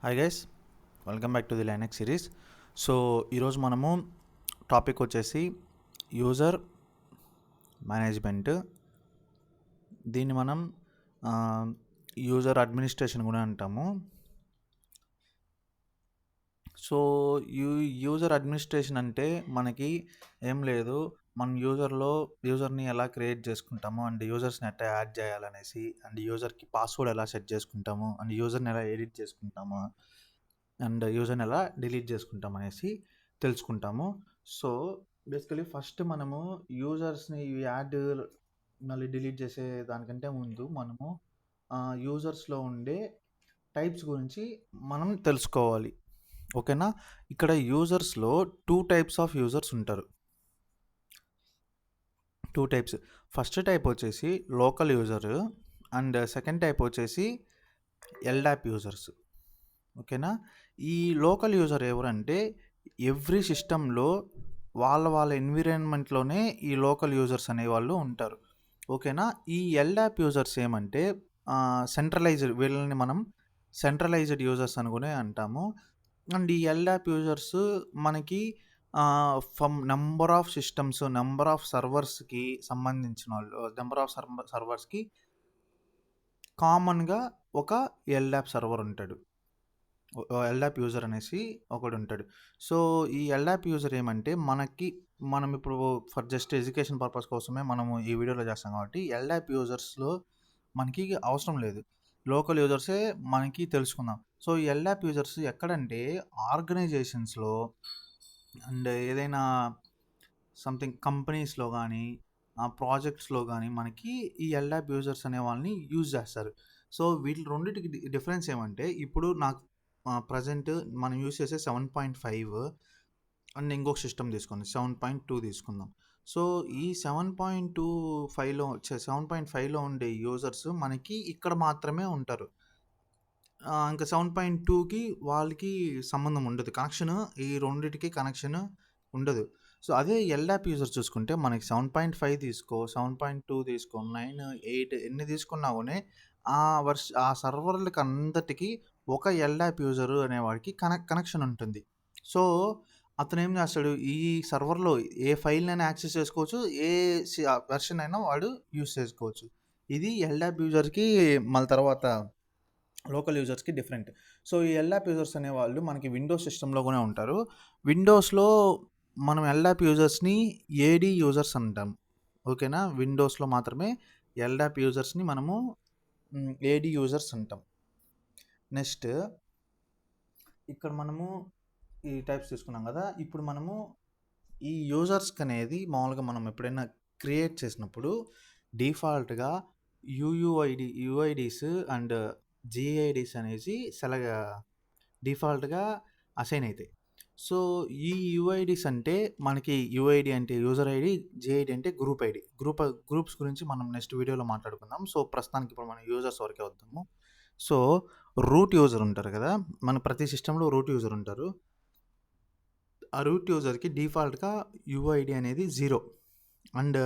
Hi guys, welcome back to the Linux series. So ఈరోజు మనము topic వచ్చేసి user management. దీన్ని మనం యూజర్ అడ్మినిస్ట్రేషన్ కూడా అంటాము. సో యూజర్ అడ్మినిస్ట్రేషన్ అంటే మనకి ఏం లేదు, మనం యూజర్ని ఎలా క్రియేట్ చేసుకుంటాము అండ్ యూజర్స్ని ఎట్లా యాడ్ చేయాలనేసి, అండ్ యూజర్కి పాస్వర్డ్ ఎలా సెట్ చేసుకుంటాము, అండ్ యూజర్ని ఎలా ఎడిట్ చేసుకుంటాము, అండ్ యూజర్ని ఎలా డిలీట్ చేసుకుంటాం అనేసి తెలుసుకుంటాము. సో బేసికలీ ఫస్ట్ మనము యూజర్స్ని యాడ్ మళ్ళీ డిలీట్ చేసే దానికంటే ముందు మనము యూజర్స్లో ఉండే టైప్స్ గురించి మనం తెలుసుకోవాలి. ఓకేనా? ఇక్కడ యూజర్స్లో 2 టైప్స్ ఆఫ్ యూజర్స్ ఉంటారు. 2 టైప్స్. ఫస్ట్ టైప్ వచ్చేసి local user and second type వచ్చేసి ఎల్డాప్ యూజర్స్. ఓకేనా? ఈ లోకల్ యూజర్ ఎవరంటే ఎవ్రీ సిస్టంలో వాళ్ళ ఎన్విరాన్మెంట్లోనే ఈ లోకల్ యూజర్స్ అనేవాళ్ళు ఉంటారు. ఓకేనా? ఈ ఎల్డాప్ యూజర్స్ ఏమంటే సెంట్రలైజ్డ్, వీళ్ళని మనం సెంట్రలైజ్డ్ యూజర్స్ అని కూడా అంటాము. అండ్ ఈ ఎల్డాప్ యూజర్స్ మనకి from number of systems, number of సర్వర్స్కి సంబంధించిన వాళ్ళు, నెంబర్ ఆఫ్ సర్వర్స్కి కామన్గా ఒక ఎల్డాప్ సర్వర్ ఉంటాడు, ఎల్డాప్ యూజర్ అనేసి ఒకడు ఉంటాడు. సో ఈ ఎల్డాప్ యూజర్ ఏమంటే మనం ఇప్పుడు ఫర్ జస్ట్ ఎడ్యుకేషన్ పర్పస్ కోసమే మనము ఈ వీడియోలో చేస్తాం కాబట్టి ఎల్డాప్ యూజర్స్లో మనకి అవసరం లేదు, లోకల్ యూజర్సే మనకి తెలుసుకుందాం. సో ఈ ఎల్డాప్ యూజర్స్ ఎక్కడంటే ఆర్గనైజేషన్స్లో అండ్ ఏదైనా సంథింగ్ కంపెనీస్లో కానీ ప్రాజెక్ట్స్లో కానీ మనకి ఈ ఎల్డాప్ యూజర్స్ అనే వాళ్ళని యూజ్ చేస్తారు. సో వీటి రెండింటికి డిఫరెన్స్ ఏమంటే, ఇప్పుడు నాకు ప్రజెంట్ మనం యూజ్ చేసే 7.5 అండ్ ఇంకొక సిస్టమ్ తీసుకోండి 7.2 తీసుకుందాం. సో ఈ 7.5లో ఉండే యూజర్స్ మనకి ఇక్కడ మాత్రమే ఉంటారు. ఇంకా 7.2కి వాళ్ళకి సంబంధం ఉండదు, కనెక్షన్, ఈ రెండింటికి కనెక్షన్ ఉండదు. సో అదే ఎల్డాప్ యూజర్ చూసుకుంటే మనకి 7.5 తీసుకో, 7.2 తీసుకో, 9, 8 ఎన్ని తీసుకున్నా కూడా ఆ సర్వర్లకి అందటికీ ఒక ఎల్డాప్ యూజర్ అనేవాడికి కనెక్షన్ ఉంటుంది. సో అతను ఏం చేస్తాడు, ఈ సర్వర్లో ఏ ఫైల్ అయినా యాక్సెస్ చేసుకోవచ్చు, ఏ వెర్షన్ అయినా వాడు యూజ్ చేసుకోవచ్చు. ఇది ఎల్డాప్ యూజర్కి, మళ్ళీ తర్వాత లోకల్ యూజర్స్కి డిఫరెంట్. సో ఈ ఎల్డాప్ యూజర్స్ అనేవాళ్ళు మనకి విండోస్ సిస్టంలో కూడా ఉంటారు. విండోస్లో మనం ఎల్డాప్ యూజర్స్ని ఏడీ యూజర్స్ అంటాం. ఓకేనా? విండోస్లో మాత్రమే ఎల్డాప్ యూజర్స్ని మనము ఏడీ యూజర్స్ అంటాం. నెక్స్ట్ ఇక్కడ మనము ఈ టైప్స్ తీసుకున్నాం కదా. ఇప్పుడు మనము ఈ యూజర్స్కి అనేది మామూలుగా మనం ఎప్పుడైనా క్రియేట్ చేసినప్పుడు డిఫాల్ట్గా యూఐడీస్ అండ్ జిఐడీస్ అనేసి డిఫాల్ట్గా అసైన్ అవుతాయి. సో ఈ యూఐడీస్ అంటే మనకి యూఐడి అంటే యూజర్ ఐడి, జిఐడి అంటే గ్రూప్ ఐడి. గ్రూప్స్ గురించి మనం నెక్స్ట్ వీడియోలో మాట్లాడుకుందాం. సో ప్రస్తుతానికి ఇప్పుడు మనం యూజర్స్ వరకే వద్దాము. సో రూట్ యూజర్ ఉంటారు కదా, మన ప్రతి సిస్టంలో రూట్ యూజర్ ఉంటారు. ఆ రూట్ యూజర్కి డిఫాల్ట్గా యూఐడి అనేది 0. అండ్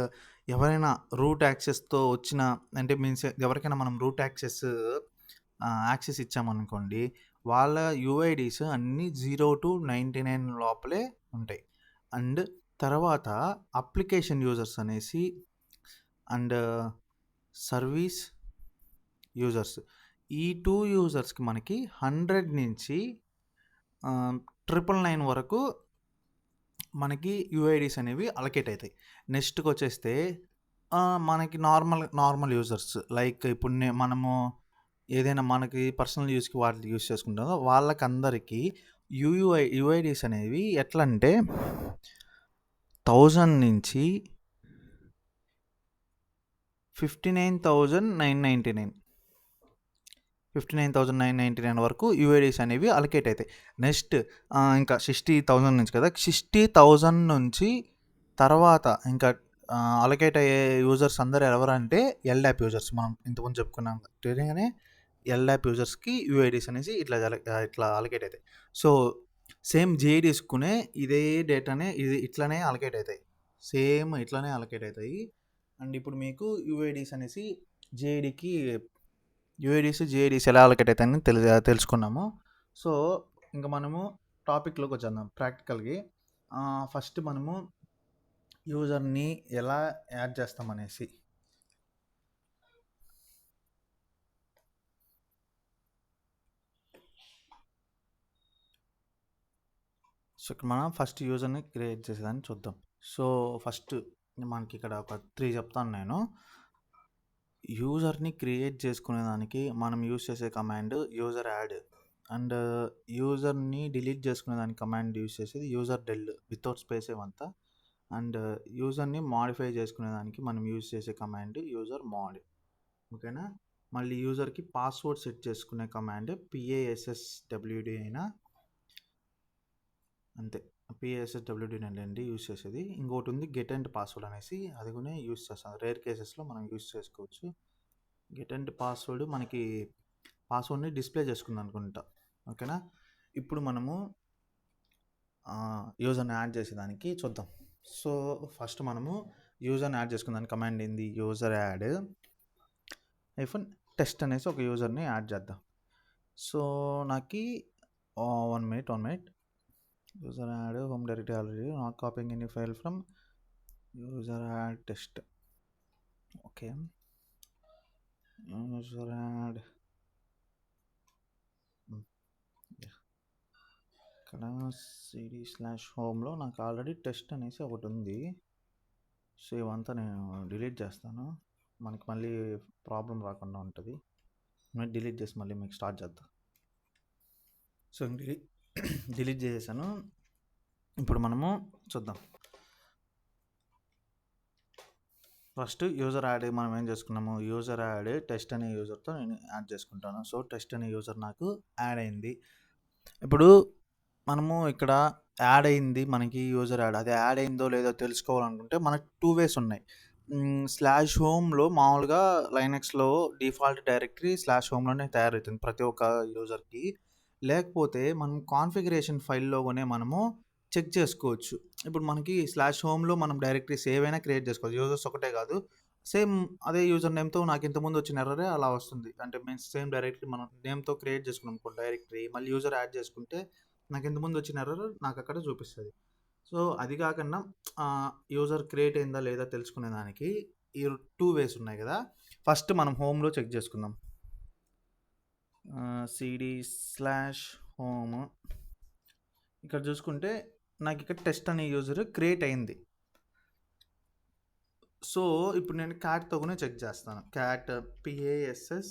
ఎవరైనా రూట్ యాక్సెస్తో వచ్చిన, అంటే మీన్స్ ఎవరికైనా మనం రూట్ యాక్సెస్ ఇచ్చామనుకోండి, వాళ్ళ యూఐడీస్ అన్నీ 0 to 99 లోపలే ఉంటాయి. అండ్ తర్వాత అప్లికేషన్ యూజర్స్ అనేసి అండ్ సర్వీస్ యూజర్స్, ఈ 2 యూజర్స్కి మనకి 100 నుంచి 999 వరకు మనకి యూఐడీస్ అనేవి అలకేట్ అవుతాయి. నెక్స్ట్కి వచ్చేస్తే మనకి నార్మల్ యూజర్స్, లైక్ ఇప్పుడు మనము ఏదైనా మనకి పర్సనల్ యూస్కి వాటికి యూస్ చేసుకుంటామో వాళ్ళకందరికీ యూఐడీస్ అనేవి ఎట్లా అంటే 1000 నుంచి 59,999 వరకు యూఐడీస్ అనేవి అలకేట్ అవుతాయి. నెక్స్ట్ ఇంకా 60,000 నుంచి కదా, 60,000 నుంచి తర్వాత ఇంకా అలకేట్ అయ్యే యూజర్స్ అందరూ ఎవరంటే ఎల్డాప్ యూజర్స్. మనం ఇంతకుముందు చెప్పుకున్నాం తెలియగానే ఎల్డాప్ యూజర్స్కి యూఐడీస్ అనేసి ఇట్లా అలకేట్ అవుతాయి. సో సేమ్ జిఐడీస్కునే ఇదే డేటానే ఇట్లానే అలకేట్ అవుతాయి, సేమ్ ఇట్లానే అలకేట్ అవుతాయి. అండ్ ఇప్పుడు మీకు యూఐడీస్ అనేసి జిఐడీస్ జిఐడీస్ ఎలా అలకేట్ అవుతాయని తెలుసుకున్నాము. సో ఇంకా మనము టాపిక్లోకి వచ్చేద్దాం ప్రాక్టికల్గా. ఫస్ట్ మనము యూజర్ని ఎలా యాడ్ చేస్తామనేసి. సో ఇక్కడ మనం ఫస్ట్ యూజర్ని క్రియేట్ చేసేదాన్ని చూద్దాం. సో ఫస్ట్ మనకి ఇక్కడ ఒక 3 చెప్తాను నేను. యూజర్ని క్రియేట్ చేసుకునేదానికి మనం యూజ్ చేసే కమాండ్ యూజర్ యాడ్, అండ్ యూజర్ని డిలీట్ చేసుకునేదానికి కమాండ్ యూజ్ చేసేది యూజర్ డెల్ వితౌట్ స్పేస్ ఇవంతా. అండ్ యూజర్ని మాడిఫై చేసుకునేదానికి మనం యూజ్ చేసే కమాండ్ యూజర్ మోడ్. ఓకేనా. మళ్ళీ యూజర్కి పాస్వర్డ్ సెట్ చేసుకునే కమాండ్ passwd అయినా అంతే. passwd అండి యూజ్ చేసేది. ఇంకోటి ఉంది గెట్ అండ్ పాస్వర్డ్ అనేసి, అది కూడా యూజ్ చేస్తాం రేర్ కేసెస్లో మనం యూజ్ చేసుకోవచ్చు. గెట్ అండ్ పాస్వర్డ్ మనకి పాస్వర్డ్ని డిస్ప్లే చేసుకుంది అనుకుంటా. ఓకేనా. ఇప్పుడు మనము యూజర్ని యాడ్ చేసేదానికి చూద్దాం. సో ఫస్ట్ మనము యూజర్ని యాడ్ చేసుకుందానికి కమాండ్ ఏంది, యూజర్ యాడ్ ఐఫోన్ టెస్ట్ అనేసి ఒక యూజర్ని యాడ్ చేద్దాం. సో నాకు 1 minute user add home directory already not copying any file from user add test. Okay, user add ఇక్కడ cd/homeలో నాకు ఆల్రెడీ టెస్ట్ అనేసి ఒకటి ఉంది. సో ఇవంతా నేను డిలీట్ చేస్తాను, మనకి మళ్ళీ ప్రాబ్లం రాకుండా ఉంటుంది. నేను డిలీట్ చేసి మళ్ళీ మీకు స్టార్ట్ చేద్దాం. సో డిలీట్ చేసేసాను. ఇప్పుడు మనము చూద్దాం. ఫస్ట్ యూజర్ యాడ్ మనం ఏం చేసుకున్నాము, యూజర్ యాడ్ టెస్ట్ అనే యూజర్తో నేను యాడ్ చేసుకుంటాను. సో టెస్ట్ అనే యూజర్ నాకు యాడ్ అయింది. ఇప్పుడు మనము ఇక్కడ యాడ్ అయింది మనకి యూజర్ యాడ్, అది యాడ్ అయిందో లేదో తెలుసుకోవాలనుకుంటే మనకు 2 ways ఉన్నాయి. /homeలో మామూలుగా లైనక్స్లో డిఫాల్ట్ డైరెక్టరీ /homeలోనే తయారవుతుంది ప్రతి ఒక్క యూజర్కి. లేకపోతే మనం కాన్ఫిగరేషన్ ఫైల్లోనే మనము చెక్ చేసుకోవచ్చు. ఇప్పుడు మనకి /homeలో మనం డైరెక్టరీస్ ఏవైనా క్రియేట్ చేసుకోవచ్చు, యూజర్స్ ఒకటే కాదు. సేమ్ అదే యూజర్ నేమ్తో నాకు ఇంతకుముందు వచ్చిన ఎర్రరే అలా వస్తుంది. అంటే మీన్స్ సేమ్ డైరెక్టరీ మనం నేమ్తో క్రియేట్ చేసుకున్నాం అనుకో డైరెక్టరీ, మళ్ళీ యూజర్ యాడ్ చేసుకుంటే నాకు ఇంతకుముందు వచ్చిన ఎర్రర్ నాకు అక్కడ చూపిస్తుంది. సో అది కాకుండా యూజర్ క్రియేట్ అయిందా లేదా తెలుసుకునేదానికి ఈ 2 ways ఉన్నాయి కదా. ఫస్ట్ మనం హోమ్లో చెక్ చేసుకుందాం. cd/home ఇక్కడ చూసుకుంటే నాకు ఇక్కడ టెస్ట్ అనే యూజర్ క్రియేట్ అయింది. సో ఇప్పుడు నేను క్యాట్తో కూడా చెక్ చేస్తాను. క్యాట్ pass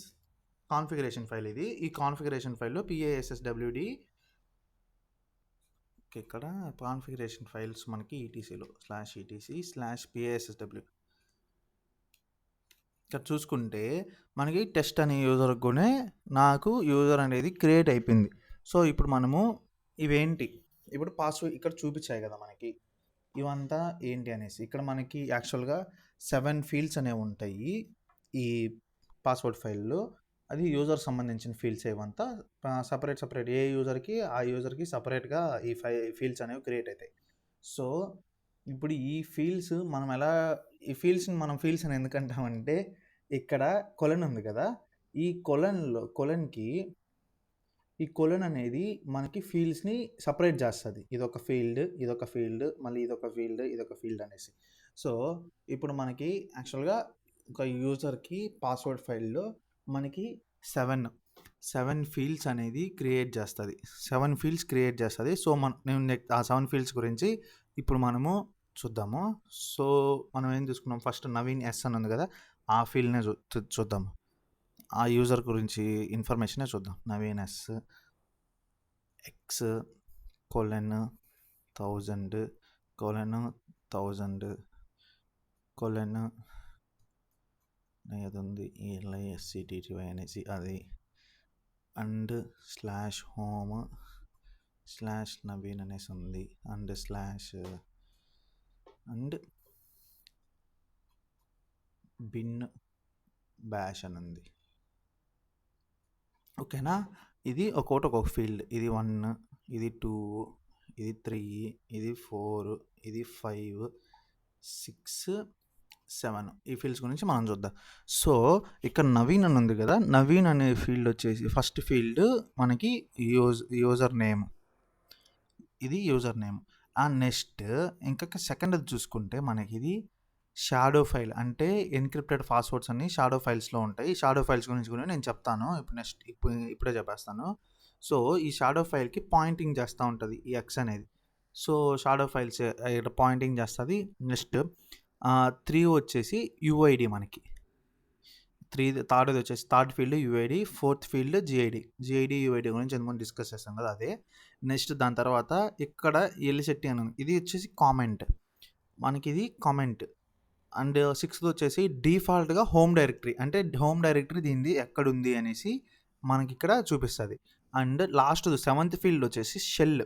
కాన్ఫిగరేషన్ ఫైల్ ఇది. ఈ కాన్ఫిగరేషన్ ఫైల్లో passwd ఇక్కడ కాన్ఫిగరేషన్ ఫైల్స్ మనకి ఈటీసీలో /etc/passw ఇక్కడ చూసుకుంటే మనకి టెస్ట్ అనే యూజర్ కూడా నాకు యూజర్ అనేది క్రియేట్ అయిపోయింది. సో ఇప్పుడు మనము ఇవేంటి, ఇప్పుడు పాస్వర్డ్ ఇక్కడ చూపించాయి కదా మనకి, ఇవంతా ఏంటి అనేసి. ఇక్కడ మనకి యాక్చువల్గా 7 ఫీల్డ్స్ అనేవి ఉంటాయి ఈ పాస్వర్డ్ ఫైల్లో. అది యూజర్ సంబంధించిన ఫీల్డ్స్ ఏవంతా సపరేట్ ఏ యూజర్కి ఆ యూజర్కి సపరేట్గా ఈ ఫీల్డ్స్ అనేవి క్రియేట్ అవుతాయి. సో ఇప్పుడు ఈ ఫీల్డ్స్ మనం ఎలా, ఈ ఫీల్డ్స్ని మనం ఫీల్డ్స్ అని ఎందుకంటామంటే ఇక్కడ కొలన్ ఉంది కదా, ఈ కొలన్కి ఈ కొలన్ అనేది మనకి ఫీల్డ్స్ని సపరేట్ చేస్తుంది. ఇదొక ఫీల్డ్, ఇదొక ఫీల్డ్, మళ్ళీ ఇదొక ఫీల్డ్, ఇదొక ఫీల్డ్ అనేసి. సో ఇప్పుడు మనకి యాక్చువల్గా ఒక యూజర్కి పాస్వర్డ్ ఫైల్లో మనకి 7 ఫీల్డ్స్ అనేది క్రియేట్ చేస్తుంది. 7 ఫీల్డ్స్ క్రియేట్ చేస్తుంది. సో నేను ఆ 7 ఫీల్డ్స్ గురించి ఇప్పుడు మనము చూద్దాము. సో మనం ఏం చూసుకున్నాం, ఫస్ట్ నవీన్ ఎస్ అని ఉంది కదా, ఆ ఫీల్డ్నే చూద్దాము. ఆ యూజర్ గురించి ఇన్ఫర్మేషనే చూద్దాం. నవీన్ ఎస్ x:1000:1000 ఏది ఉంది LISCTTY అనేసి అది, అండ్ /home/నవీన్ అనేసి ఉంది, అండ్ bin bash అని ఉంది. ఓకేనా. ఇది ఒక్కొక్క ఫీల్డ్, ఇది 1, ఇది 2, ఇది 3, ఇది 4, ఇది 5, 6, 7 ఈ ఫీల్డ్స్ గురించి మనం చూద్దాం. సో, ఇక్కడ నవీన్ అని ఉంది కదా! నవీన్ అనే ఫీల్డ్ వచ్చేసి ఫస్ట్ ఫీల్డ్ మనకి యూజర్ నేమ్. ఇది యూజర్ నేమ్. నెక్స్ట్ ఇంకొక సెకండ్‌ది చూసుకుంటే మనకిది షాడో ఫైల్. అంటే ఎన్‌క్రిప్టెడ్ పాస్వర్డ్స్ అన్నీ షాడో ఫైల్స్‌లో ఉంటాయి. షాడో ఫైల్స్ గురించి కూడా నేను చెప్తాను. ఇప్పుడే చెప్పేస్తాను. సో, ఈ షాడో ఫైల్‌కి పాయింటింగ్ చేస్తా ఉంటది ఈ ఎక్స్ అనేది. సో, షాడో ఫైల్స్ ఇక్కడ పాయింటింగ్ చేస్తది. నెక్స్ట్ 3 వచ్చేసి యూఐడీ మనకి. థర్డ్‌ది వచ్చేసి third field UID, fourth field జీఐడీ, UID గురించి ఇంతకుముందు డిస్కస్ చేసాం కదా! అదే. నెక్స్ట్ దాని తర్వాత ఇక్కడ ఎలిసెట్టి అని ఉంది. ఇది వచ్చేసి కామెంట్. మనకిది కామెంట్. అండ్ సిక్స్త్‌ది వచ్చేసి డిఫాల్ట్‌గా హోమ్ డైరెక్టరీ. అంటే హోమ్ డైరెక్టరీ దీనిది ఎక్కడుంది అనేసి మనకిక్కడ చూపిస్తది. అండ్ లాస్ట్‌ది సెవెంత్ ఫీల్డ్ వచ్చేసి షెల్.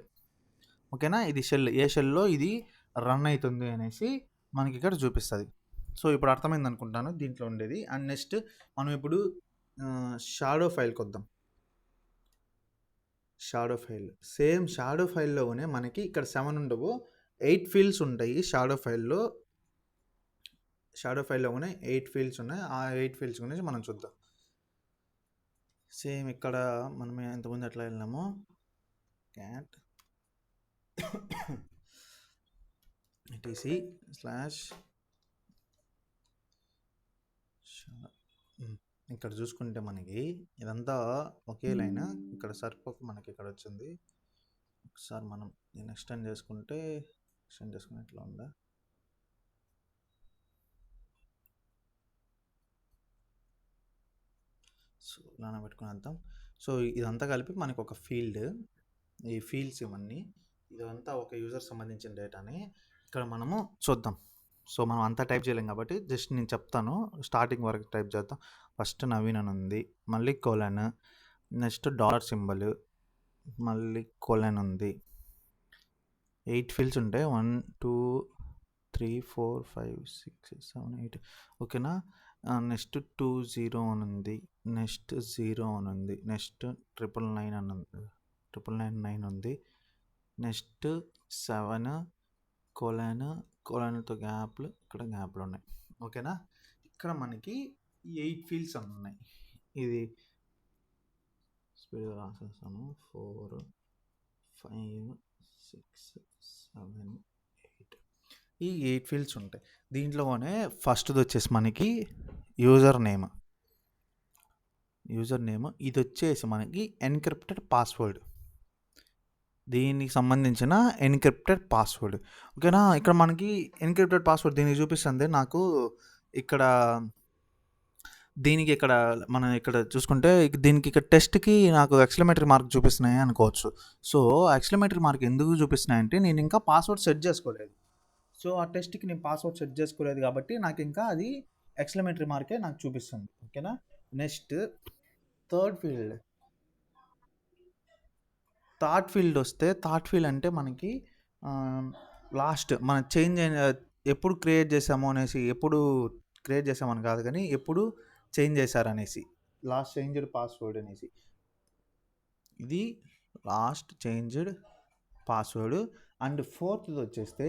ఓకేనా? ఇది షెల్. ఏ షెల్‌లో ఇది రన్ అయితుంది అనేసి మనకిక్కడ చూపిస్తది. సో, ఇప్పుడు అర్థమైందనుకుంటాను దీంట్లో ఉండేది. అండ్ నెక్స్ట్ మనం ఇప్పుడు షాడో ఫైల్‌కొద్దాం. Shadow file. సేమ్ షాడో ఫైల్‌లోనే మనకి ఇక్కడ 7 ఉండవు. 8 ఫీల్డ్స్ ఉంటాయి షాడో ఫైల్‌లో. షాడో ఫైల్‌లోనే 8 ఫీల్డ్స్ ఉన్నాయి. ఆ 8 ఫీల్డ్స్ గురించి మనం చూద్దాం. సేమ్ ఇక్కడ మనం ఇంతకుముందు ఎట్లా వెళ్ళినామో క్యాట్ etc/ ఇక్కడ చూసుకుంటే మనకి ఇదంతా ఒకే లైన్. ఇక్కడ సరిపోక మనకి ఇక్కడ వచ్చింది. ఒకసారి మనం దీన్ని ఎక్స్టెండ్ చేసుకుంటే ఎట్లా ఉందా? సో, ఇలానే పెట్టుకునేద్దాం. సో, ఇదంతా కలిపి మనకు ఒక ఫీల్డ్. ఈ ఫీల్డ్స్ ఇవన్నీ. ఇదంతా ఒక యూజర్ సంబంధించిన డేటాని ఇక్కడ మనము చూద్దాం. సో, మనం అంతా టైప్ చేయలేం కాబట్టి జస్ట్ నేను చెప్తాను. స్టార్టింగ్ వరకు టైప్ చేద్దాం. ఫస్ట్ నవీన్ అని ఉంది. మళ్ళీ కోలన్. Next dollar symbol. మళ్ళీ కోలన్ ఉంది. 8 ఫీల్డ్స్ ఉంటాయి. 1, 2, 3, 4, 5, 6, 7, 8 ఓకేనా? నెక్స్ట్ 20 అని ఉంది. నెక్స్ట్ 0 అని ఉంది. నెక్స్ట్ 999 అని ఉంది. 999 ఉంది. నెక్స్ట్ 7 కోలన్తో గ్యాప్లు, ఇక్కడ గ్యాప్లు ఉన్నాయి. ఓకేనా? ఇక్కడ మనకి 8 ఫీల్డ్స్ అని ఉన్నాయి. ఇది స్పీడ్గా రాసేస్తాను. 4, 5, 6, 7, 8 ఈ 8 ఫీల్డ్స్ ఉంటాయి. దీంట్లోనే ఫస్ట్ది వచ్చేసి మనకి యూజర్ నేమ్. ఇది వచ్చేసి మనకి ఎన్క్రిప్టెడ్ పాస్వర్డ్. దీనికి సంబంధించిన ఎన్క్రిప్టెడ్ పాస్వర్డ్. ఓకేనా? ఇక్కడ మనకి ఎన్క్రిప్టెడ్ పాస్వర్డ్ దీనికి చూపిస్తుంది. నాకు ఇక్కడ మనం ఇక్కడ చూసుకుంటే దీనికి ఇక్కడ టెస్ట్‌కి నాకు ఎక్స్‌క్లమేటరీ మార్క్ చూపిస్తున్నాయి అనుకోవచ్చు. సో, ఎక్స్‌క్లమేటరీ మార్క్ ఎందుకు చూపిస్తున్నాయంటే నేను ఇంకా పాస్వర్డ్ సెట్ చేసుకోలేదు. సో, ఆ టెస్ట్‌కి నేను పాస్వర్డ్ సెట్ చేసుకోలేదు కాబట్టి నాకు ఇంకా అది ఎక్స్‌క్లమేటరీ మార్కే నాకు చూపిస్తుంది. ఓకేనా? నెక్స్ట్ థర్డ్ ఫీల్డ్ వస్తే థర్డ్ ఫీల్డ్ అంటే మనకి లాస్ట్ మనం చేంజ్ అయిన ఎప్పుడు క్రియేట్ చేసామని కాదు కానీ ఎప్పుడు చేంజ్ చేశారనేసి. లాస్ట్ చేంజ్డ్ పాస్వర్డ్ అనేసి. ఇది లాస్ట్ చేంజ్డ్ పాస్వర్డ్. అండ్ ఫోర్త్ది వచ్చేస్తే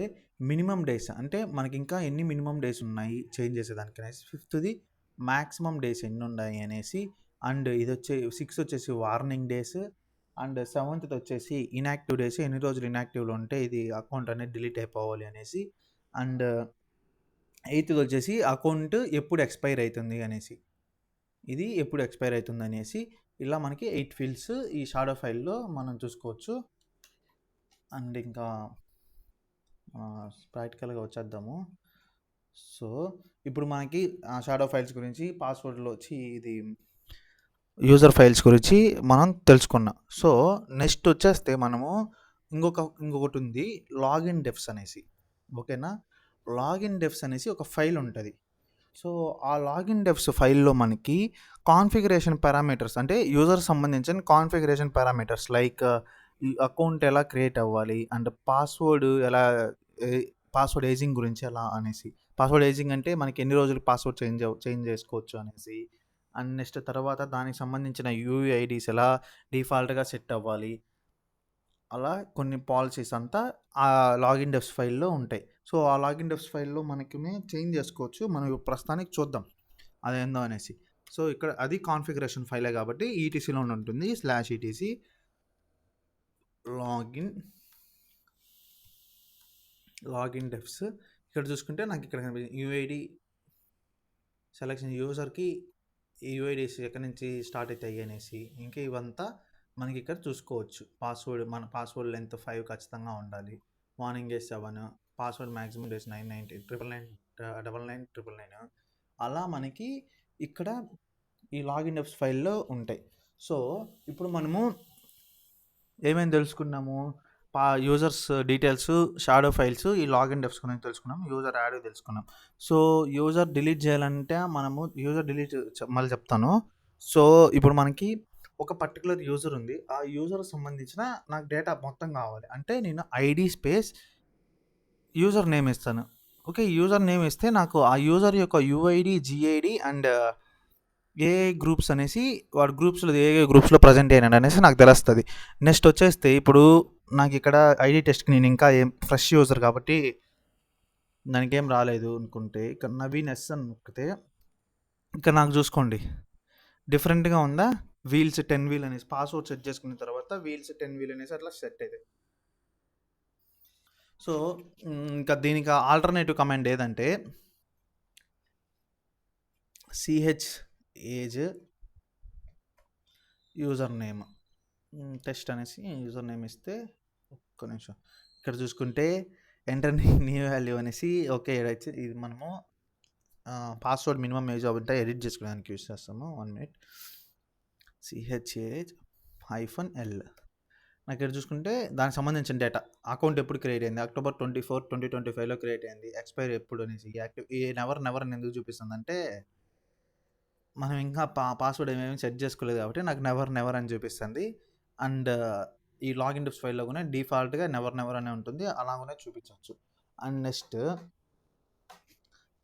మినిమం డేస్. అంటే మనకి ఇంకా ఎన్ని మినిమం డేస్ ఉన్నాయి చేంజ్ చేసేదానికి అనేసి. ఫిఫ్త్ది మ్యాక్సిమం డేస్ ఎన్ని ఉన్నాయి అనేసి. అండ్ ఇది 6 వచ్చేసి వార్నింగ్ డేస్. అండ్ 7th వచ్చేసి ఇన్యాక్టివ్ డేస్. ఎన్ని రోజులు ఇన్యాక్టివ్లో ఉంటే ఇది అకౌంట్ అనేది డిలీట్ అయిపోవాలి అనేసి. అండ్ 8th వచ్చేసి అకౌంట్ ఎప్పుడు ఎక్స్పైర్ అవుతుంది అనేసి. ఇది ఎప్పుడు ఎక్స్పైర్ అవుతుంది అనేసి. ఇలా మనకి 8 ఫీల్డ్స్ ఈ షాడో ఫైల్లో మనం చూసుకోవచ్చు. అండ్ ఇంకా ప్రాక్టికల్గా వచ్చేద్దాము. సో, ఇప్పుడు మనకి షాడో ఫైల్స్ గురించి, పాస్వర్డ్లో వచ్చి ఇది యూజర్ ఫైల్స్ గురించి మనం తెలుసుకున్నాం. సో, నెక్స్ట్ వచ్చేస్తే మనము ఇంకొకటి ఉంది లాగిన్ డెఫ్స్ అనేసి. ఓకేనా? లాగిన్ డెఫ్స్ అనేసి ఒక ఫైల్ ఉంటుంది. సో, ఆ లాగిన్ డెఫ్స్ ఫైల్‌లో మనకి కాన్ఫిగరేషన్ పారామీటర్స్ అంటే యూజర్ సంబంధించిన కాన్ఫిగరేషన్ పారామీటర్స్ లైక్ ఈ అకౌంట్ ఎలా క్రియేట్ అవ్వాలి అండ్ పాస్వర్డ్ ఏజింగ్ గురించి ఎలా అనేసి. పాస్వర్డ్ ఏజింగ్ అంటే మనకి ఎన్ని రోజులు పాస్వర్డ్ చేంజ్ చేసుకోవచ్చు అనేసి. అండ్ నెక్స్ట్ తర్వాత దానికి సంబంధించిన యూఐడీస్ ఎలా డిఫాల్ట్‌గా సెట్ అవ్వాలి. అలా కొన్ని పాలసీస్ అంతా ఆ లాగిన్ డెఫ్స్ ఫైల్‌లో ఉంటాయి. సో, ఆ లాగిన్ డెఫ్స్ ఫైల్‌లో మనకిని చేంజ్ చేసుకోవచ్చు. మనం ఇప్పుడు ప్రస్తుతానికి చూద్దాం అదేందో అనేసి. సో, ఇక్కడ అది కాన్ఫిగరేషన్ ఫైలే కాబట్టి ఈటీసీలోనే ఉంటుంది. /etc లాగిన్ లాగిన్ డెఫ్స్ ఇక్కడ చూసుకుంటే నాకు ఇక్కడ కనిపిస్తుంది యూఐడి సెలక్షన్ యూజర్‌కి యూఐడీస్ ఎక్కడి నుంచి స్టార్ట్ అవుతాయి అనేసి ఇంకా ఇవంతా మనకి ఇక్కడ చూసుకోవచ్చు. మన పాస్వర్డ్ లెంత్ 5 ఖచ్చితంగా ఉండాలి. Morning days 7 password maximum days 990 999 అలా మనకి ఇక్కడ ఈ లాగిన్ డెఫ్స్ ఫైల్‌లో ఉంటాయి. సో, ఇప్పుడు మనము ఏమేమి తెలుసుకున్నాము? యూజర్స్ డీటెయిల్స్, షాడో ఫైల్స్, ఈ లాగిన్ డెఫ్స్ గురించి తెలుసుకున్నాం. యూజర్ యాడ్ తెలుసుకున్నాం. సో, యూజర్ డిలీట్ చేయాలంటే మనము యూజర్ డిలీట్ మళ్ళీ చెప్తాను. సో, ఇప్పుడు మనకి ఒక పర్టికులర్ యూజర్ ఉంది. ఆ యూజర్‌కి సంబంధించిన నాకు డేటా మొత్తం కావాలి. అంటే నేను ఐడీ స్పేస్ యూజర్ నేమ్ ఇస్తాను. ఓకే. యూజర్ నేమ్ ఇస్తే నాకు ఆ యూజర్ యొక్క యూఐడీ, జీఐడీ అండ్ ఏ గ్రూప్స్ అనేసి వాడు గ్రూప్స్‌లో ఏ గ్రూప్స్‌లో ప్రజెంట్ అయినాడు అనేసి నాకు తెలుస్తది. నెక్స్ట్ వచ్చేస్తే ఇప్పుడు నాకు ఇక్కడ ఐడీ టెస్ట్‌కి నేను ఇంకా ఏం ఫ్రెష్ యూజర్ కాబట్టి దానికేం రాలేదు అనుకుంటే ఇక్కడ నవీన్ ఎస్ అని నొక్కితే ఇక్కడ నాకు చూసుకోండి డిఫరెంట్‌గా ఉందా? వీల్స్ 10 వీల్ అనేసి పాస్వర్డ్ సెట్ చేసుకున్న తర్వాత వీల్స్ 10 వీల్ అనేసి అట్లా సెట్ అయితాయి. సో, ఇంకా దీనికి ఆల్టర్‌నేటివ్ కమాండ్ ఏదంటే CH age user name test అనేసి యూజర్ నేమ్ ఇస్తే ఒక్క నిమిషం ఇక్కడ చూసుకుంటే ఎంటర్ న్యూ వాల్యూ అనేసి ఓకే ఇది మనము పాస్వర్డ్ మినిమం ఏజ్ ఉంటే ఎడిట్ చేసుకోవడానికి యూజ్ చేస్తాము. 1 మినిట్ సిహెచ్ఏజ్ -L నాకు ఇక్కడ చూసుకుంటే దానికి సంబంధించిన డేటా అకౌంట్ ఎప్పుడు క్రియేట్ అయింది October 24, 2025లో క్రియేట్ అయింది. ఎక్స్పైరీ ఎప్పుడు అనేసి యాక్టివ్ ఈ నెవర్ అని ఎందుకు చూపిస్తుందంటే మనం ఇంకా పాస్వర్డ్ ఏమేమి సెట్ చేసుకోలేదు కాబట్టి నాకు నెవర్ అని చూపిస్తుంది. అండ్ ఈ లాగిన్ డెఫ్స్ ఫైల్‌లో కూడా డిఫాల్ట్‌గా నెవర్ అనే ఉంటుంది. అలాగనే చూపించవచ్చు. అండ్ నెక్స్ట్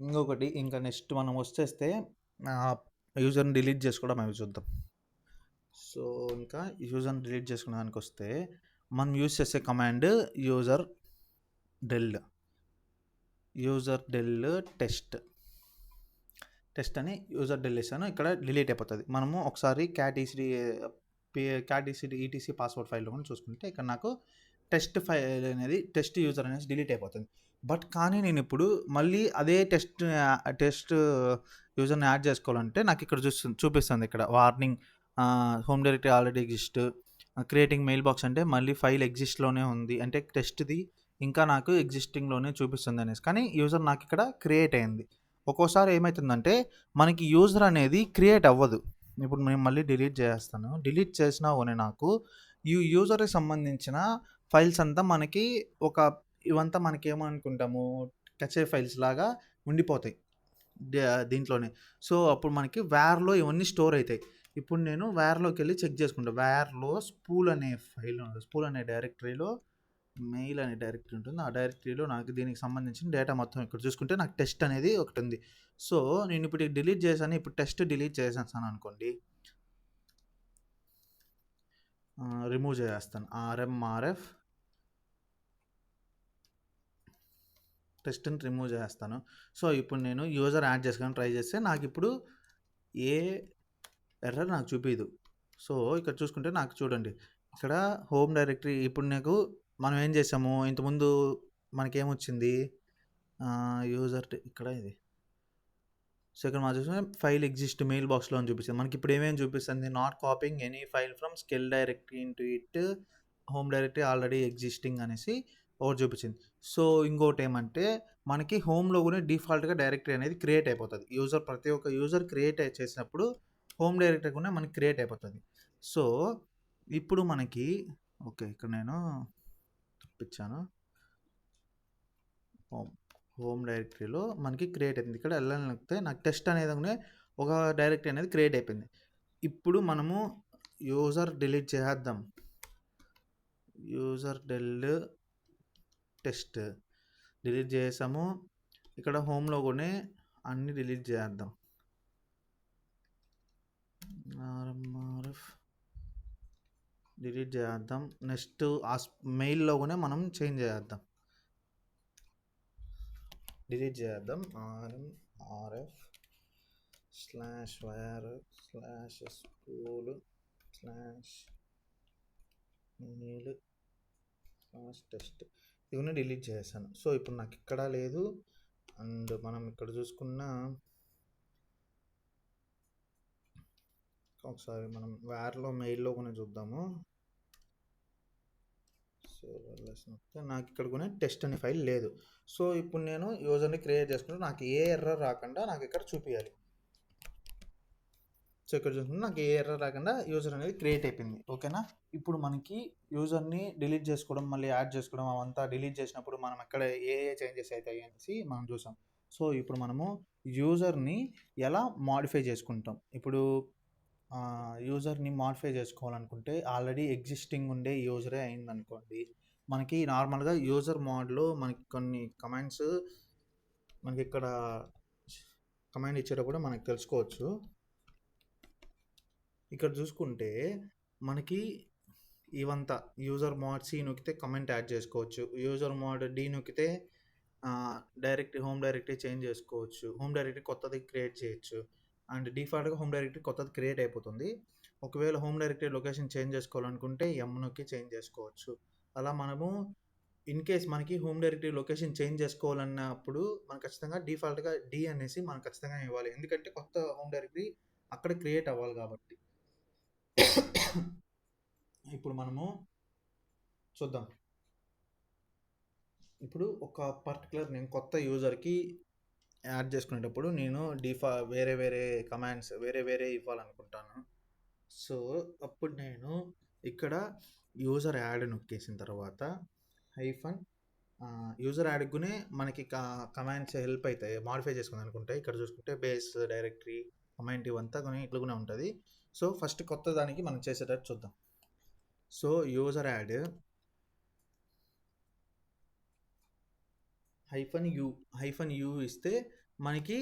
ఇంకొకటి ఇంకా నెక్స్ట్ మనం వచ్చేస్తే యూజర్‌ని డిలీట్ చేసుకోవడం అవి చూద్దాం. సో, ఇంకా యూజర్‌ని డిలీట్ చేసుకునే దానికి వస్తే మనం యూజ్ చేసే కమాండ్ యూజర్ డెల్ టెస్ట్ అని యూజర్ డెల్ ఇస్తాను. ఇక్కడ డిలీట్ అయిపోతుంది. మనము ఒకసారి క్యాట్ ఈటీసీ పాస్వర్డ్ ఫైల్లో కూడా చూసుకుంటే ఇక్కడ నాకు టెస్ట్ ఫైల్ అనేది టెస్ట్ యూజర్ అనేది డిలీట్ అయిపోతుంది. బట్ కానీ నేను ఇప్పుడు మళ్ళీ అదే టెస్ట్ యూజర్ని యాడ్ చేసుకోవాలంటే నాకు ఇక్కడ చూపిస్తుంది ఇక్కడ warning home directory already exist creating mail box అంటే మళ్ళీ ఫైల్ ఎగ్జిస్ట్లోనే ఉంది అంటే టెస్ట్ది ఇంకా నాకు ఎగ్జిస్టింగ్లోనే చూపిస్తుంది అనేసి కానీ యూజర్ నాకు ఇక్కడ క్రియేట్ అయింది. ఒక్కోసారి ఏమవుతుందంటే మనకి యూజర్ అనేది క్రియేట్ అవ్వదు. ఇప్పుడు నేను మళ్ళీ డిలీట్ చేస్తాను. డిలీట్ చేసినా కూడా నాకు ఈ యూజర్‌కి సంబంధించిన ఫైల్స్ అంతా మనకి ఇవంతా మనకేమనుకుంటాము కచే ఫైల్స్ లాగా ఉండిపోతాయి. దీంట్లోనే. సో, అప్పుడు మనకి వేర్‌లో ఇవన్నీ స్టోర్ అయితాయి. ఇప్పుడు నేను వేర్‌లోకెళ్ళి చెక్ చేసుకుంటా. వేర్‌లో స్పూల్ అనే డైరెక్టరీలో మెయిల్ అనే డైరెక్టరీ ఉంటుంది. ఆ డైరెక్టరీలో నాకు దీనికి సంబంధించిన డేటా మొత్తం ఇక్కడ చూసుకుంటే నాకు టెస్ట్ అనేది ఒకటి ఉంది. సో, నేను ఇప్పుడు డిలీట్ చేశాను. ఇప్పుడు టెస్ట్ డిలీట్ చేసేసాను అనుకోండి. రిమూవ్ చేసేస్తాను. RMRF టెస్ట్‌ని రిమూవ్ చేసేస్తాను. సో, ఇప్పుడు నేను యూజర్ యాడ్ చేసుకొని ట్రై చేస్తే నాకు ఇప్పుడు ఏ ఎర్రర్ నాకు చూపియదు. సో, ఇక్కడ చూసుకుంటే నాకు చూడండి. ఇక్కడ హోమ్ డైరెక్టరీ ఇప్పుడు నాకు మనం ఏం చేసాము ఇంతకుముందు మనకేమొచ్చింది యూజర్ ఇక్కడ ఇది సెకండ్ మార్చేసిన ఫైల్ ఎగ్జిస్ట్ మెయిల్ బాక్స్లో అని చూపిస్తుంది. మనకి ఇప్పుడు ఏమేమి చూపిస్తుంది not copying any file from skel directory into it home directory already existing అనేసి ఒకటి చూపించింది. సో, ఇంకోటి ఏమంటే మనకి హోమ్లో కూడా డిఫాల్ట్గా డైరెక్టరీ అనేది క్రియేట్ అయిపోతుంది. ప్రతి ఒక్క యూజర్ క్రియేట్ చేసినప్పుడు హోమ్ డైరెక్టరీ కూడా మనకి క్రియేట్ అయిపోతుంది. సో, ఇప్పుడు మనకి ఓకే ఇక్కడ నేను తప్పించాను. హోమ్ డైరెక్టరీలో మనకి క్రియేట్ అయింది. ఇక్కడ ఎల్ఎన్ నొక్కితే నాకు టెస్ట్ అనేది ఒక డైరెక్టరీ అనేది క్రియేట్ అయిపోయింది. ఇప్పుడు మనము యూజర్ డిలీట్ చేద్దాం. యూజర్ డెల్ టెస్ట్ డిలీట్ చేసాము. ఇక్కడ హోమ్లో కూడా అన్ని డిలీట్ చేద్దాం. RMRF డిలీట్ చేద్దాం. నెక్స్ట్ ఆ మెయిల్లోనే మనం చేంజ్ చేద్దాం, డిలీట్ చేద్దాం. RF slash wire slash school slash mail slash test ఇవన్నీ డిలీట్ చేశాను. సో ఇప్పుడు నాకు ఇక్కడ లేదు. అండ్ మనం ఇక్కడ చూసుకున్న ఒకసారి మనం వేర్లో మెయిల్లో కూడా చూద్దాము. సో నాకు ఇక్కడ కూడా టెస్ట్ అనే ఫైల్ లేదు. సో ఇప్పుడు నేను యూజర్ని క్రియేట్ చేసుకుంటే నాకు ఏ ఎర్రర్ రాకుండా నాకు ఇక్కడ చూపించాలి. సో ఇక్కడ చూసుకుంటే నాకు ఏ ఎర్రర్ రాకుండా యూజర్ అనేది క్రియేట్ అయిపోయింది. ఓకేనా. ఇప్పుడు మనకి యూజర్ని డిలీట్ చేసుకోవడం, మళ్ళీ యాడ్ చేసుకోవడం, అవంతా డిలీట్ చేసినప్పుడు మనం ఎక్కడ ఏ చేంజెస్ అవుతాయి అనేసి మనం చూసాం. సో ఇప్పుడు మనము యూజర్ని ఎలా మాడిఫై చేసుకుంటాం. ఇప్పుడు యూజర్ని మాడిఫై చేసుకోవాలనుకుంటే ఆల్రెడీ ఎగ్జిస్టింగ్ ఉండే యూజరే అయిందనుకోండి, మనకి నార్మల్గా యూజర్ మోడ్లో మనకి కొన్ని కమాండ్స్ మనకి ఇక్కడ కమాండ్ ఇచ్చేటప్పుడు మనకి తెలుసుకోవచ్చు. ఇక్కడ చూసుకుంటే మనకి ఇవంతా యూజర్ మోడ్ సి నొక్కితే కమెంట్ యాడ్ చేసుకోవచ్చు, యూజర్ మోడ్ డి నొక్కితే డైరెక్ట్ హోమ్ డైరెక్టరీ చేంజ్ చేసుకోవచ్చు, హోమ్ డైరెక్టరీ కొత్తది క్రియేట్ చేయొచ్చు. అండ్ డిఫాల్ట్గా హోమ్ డైరెక్టరీ కొత్తది క్రియేట్ అయిపోతుంది. ఒకవేళ హోమ్ డైరెక్టరీ లొకేషన్ చేంజ్ చేసుకోవాలనుకుంటే ఎమ్ నొక్కి చేంజ్ చేసుకోవచ్చు. అలా మనము ఇన్ కేస్ మనకి హోమ్ డైరెక్టరీ లొకేషన్ చేంజ్ చేసుకోవాలన్నప్పుడు మనం ఖచ్చితంగా డిఫాల్ట్గా డి అనేసి మనం ఖచ్చితంగా ఇవ్వాలి, ఎందుకంటే కొత్త హోమ్ డైరెక్టరీ అక్కడ క్రియేట్ అవ్వాలి కాబట్టి. ఇప్పుడు మనము చూద్దాం. ఇప్పుడు ఒక పర్టికులర్ నేను కొత్త యూజర్కి యాడ్ చేసుకునేటప్పుడు నేను వేరే వేరే కమాండ్స్ వేరే ఇవ్వాలనుకుంటాను. సో అప్పుడు నేను ఇక్కడ యూజర్ యాడ్ నొక్కేసిన తర్వాత హైఫన్ యూజర్ యాడ్కునే మనకి కమాండ్స్ హెల్ప్ అవుతాయి మాడిఫై చేసుకుంది అనుకుంటే. ఇక్కడ చూసుకుంటే బేస్ డైరెక్టరీ కమాండ్ ఇవంతా కొన్ని ఇట్లుగానే ఉంటుంది. సో ఫస్ట్ కొత్త దానికి మనం చేసేటట్టు చూద్దాం. So user add hyphen you ఇస్తే మనకి